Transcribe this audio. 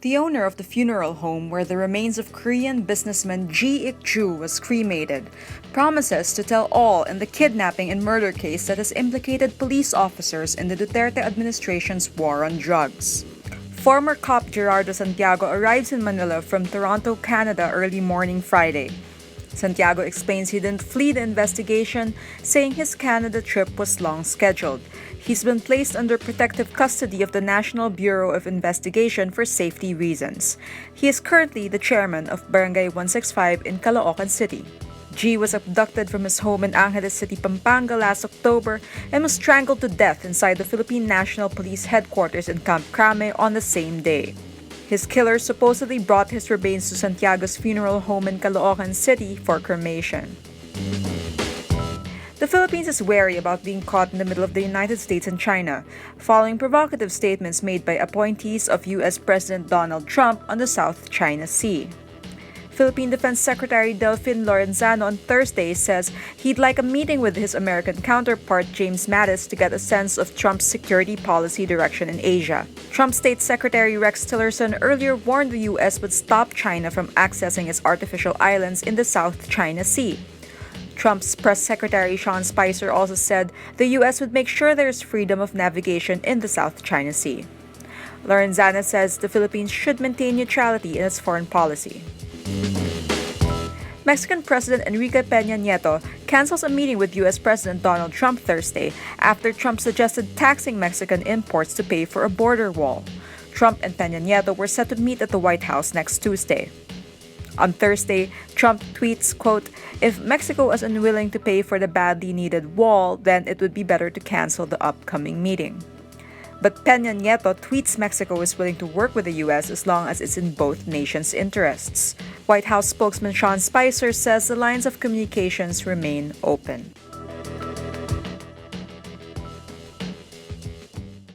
The owner of the funeral home where the remains of Korean businessman Ji Ik-ju was cremated promises to tell all in the kidnapping and murder case that has implicated police officers in the Duterte administration's war on drugs. Former cop Gerardo Santiago arrives in Manila from Toronto, Canada early morning Friday. Santiago explains he didn't flee the investigation, saying his Canada trip was long scheduled. He's been placed under protective custody of the National Bureau of Investigation for safety reasons. He is currently the chairman of Barangay 165 in Caloocan City. G was abducted from his home in Angeles City, Pampanga last October and was strangled to death inside the Philippine National Police headquarters in Camp Crame on the same day. His killer supposedly brought his remains to Santiago's funeral home in Caloocan City for cremation. The Philippines is wary about being caught in the middle of the United States and China, following provocative statements made by appointees of U.S. President Donald Trump on the South China Sea. Philippine Defense Secretary DELFIN on Thursday says he'd like a meeting with his American counterpart James Mattis to get a sense of Trump's security policy direction in Asia. Trump State Secretary Rex Tillerson earlier warned the U.S. would stop China from accessing its artificial islands in the South China Sea. Trump's press secretary Sean Spicer also said the U.S. would make sure there is freedom of navigation in the South China Sea. Lorenzana says the Philippines should maintain neutrality in its foreign policy. Mexican President Enrique Peña Nieto cancels a meeting with U.S. President Donald Trump Thursday after Trump suggested taxing Mexican imports to pay for a border wall. Trump and Peña Nieto were set to meet at the White House next Tuesday. On Thursday, Trump tweets, quote, "If Mexico is unwilling to pay for the badly needed wall, then it would be better to cancel the upcoming meeting." But Peña Nieto tweets Mexico is willing to work with the U.S. as long as it's in both nations' interests. White House spokesman Sean Spicer says the lines of communications remain open.